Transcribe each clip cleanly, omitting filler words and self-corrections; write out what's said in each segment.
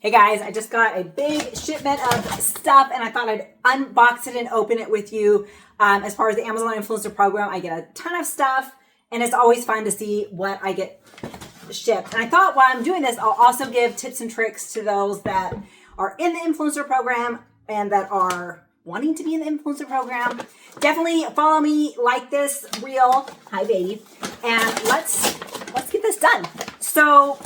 Hey guys, I just got a big shipment of stuff and I thought I'd unbox it and open it with you. As far as the Amazon Influencer Program, I get a ton of stuff and it's always fun to see what I get shipped. And I thought while I'm doing this, I'll also give tips and tricks to those that are in the Influencer Program and that are wanting to be in the Influencer Program. Definitely follow me, like this reel. Hi, baby. And let's get this done. So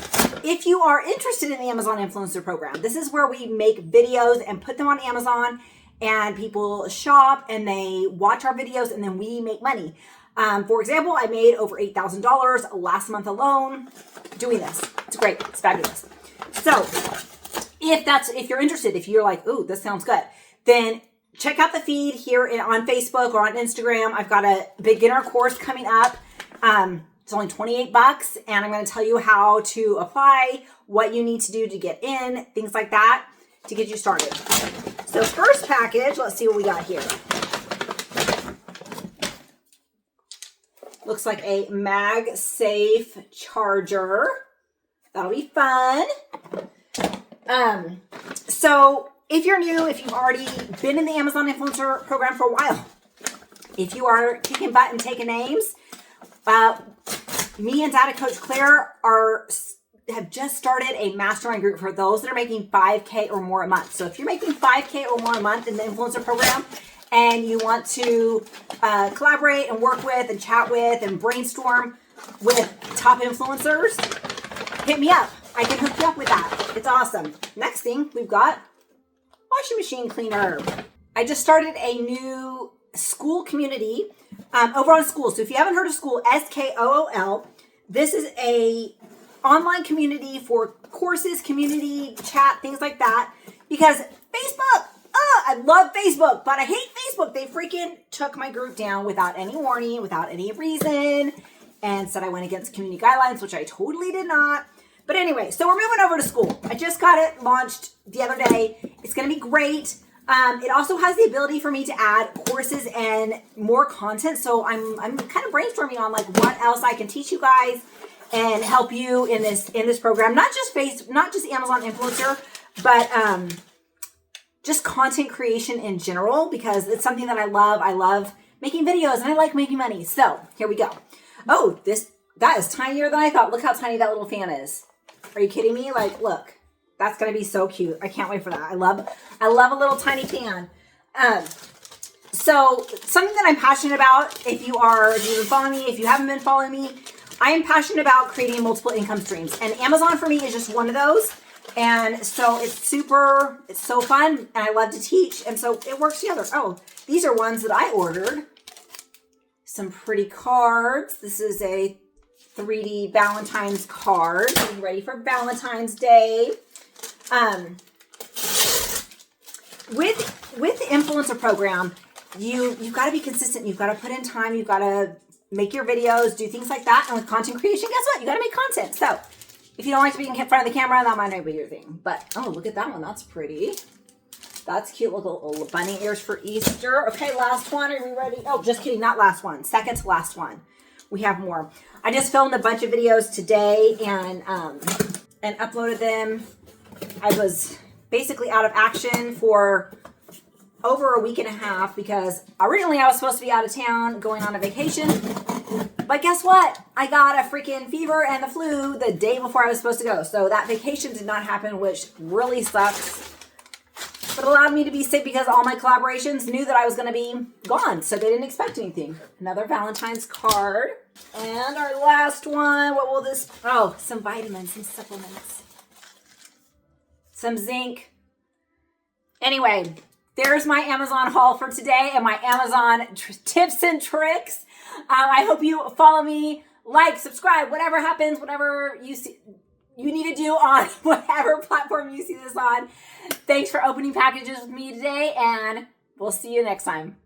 if you are interested in the Amazon Influencer Program, this is where we make videos and put them on Amazon and people shop and they watch our videos and then we make money. For example, I made over $8,000 last month alone doing this. It's great. It's fabulous. So if you're interested, if you're like, ooh, this sounds good, then check out the feed here on Facebook or on Instagram. I've got a beginner course coming up. It's only 28 bucks and I'm going to tell you how to apply, what you need to do to get in, things like that to get you started. So first package, let's see what we got here. Looks like a MagSafe charger. That'll be fun. So if you're new, if you've already been in the Amazon Influencer Program for a while, if you are kicking butt and taking names, me and Data Coach Claire have just started a mastermind group for those that are making 5K or more a month. So if you're making 5K or more a month in the Influencer Program and you want to collaborate and work with and chat with and brainstorm with top influencers, hit me up. I can hook you up with that. It's awesome. Next thing we've got washing machine cleaner. I just started a new school community over on School. So if you haven't heard of School, SKOOL, this is a online community for courses, community chat, things like that. Because Facebook, I love Facebook, but I hate Facebook. They freaking took my group down without any warning, without any reason, and said I went against community guidelines, which I totally did not. But anyway, so we're moving over to School. I just got it launched the other day. It's going to be great. It also has the ability for me to add courses and more content. So I'm kind of brainstorming on like what else I can teach you guys and help you in this program. Not just Amazon Influencer, but just content creation in general, because it's something that I love. I love making videos and I like making money. So here we go. Oh, that is tinier than I thought. Look how tiny that little fan is. Are you kidding me? Like, look. That's going to be so cute. I can't wait for that. I love a little tiny fan. So something that I'm passionate about, if you've been following me, if you haven't been following me, I am passionate about creating multiple income streams. And Amazon for me is just one of those. And so it's so fun. And I love to teach. And so it works together. Oh, these are ones that I ordered. Some pretty cards. This is a 3D Valentine's card. Getting ready for Valentine's Day. With the influencer program, you've got to be consistent. You've got to put in time. You've got to make your videos, do things like that. And with content creation, guess what? You got to make content. So if you don't like to be in front of the camera, that might not be your thing. But oh, look at that one. That's pretty. That's cute. Little bunny ears for Easter. Okay, last one. Are we ready? Oh, just kidding. Not last one. Second to last one. We have more. I just filmed a bunch of videos today and uploaded them. I was basically out of action for over a week and a half because originally I was supposed to be out of town going on a vacation. But guess what? I got a freaking fever and the flu the day before I was supposed to go. So that vacation did not happen, which really sucks. But allowed me to be sick because all my collaborations knew that I was going to be gone. So they didn't expect anything. Another Valentine's card. And our last one. What will this? Oh, some vitamins, some supplements. Some zinc. Anyway, there's my Amazon haul for today and my Amazon tips and tricks. I hope you follow me, like, subscribe, whatever happens, whatever you need to do on whatever platform you see this on. Thanks for opening packages with me today, and we'll see you next time.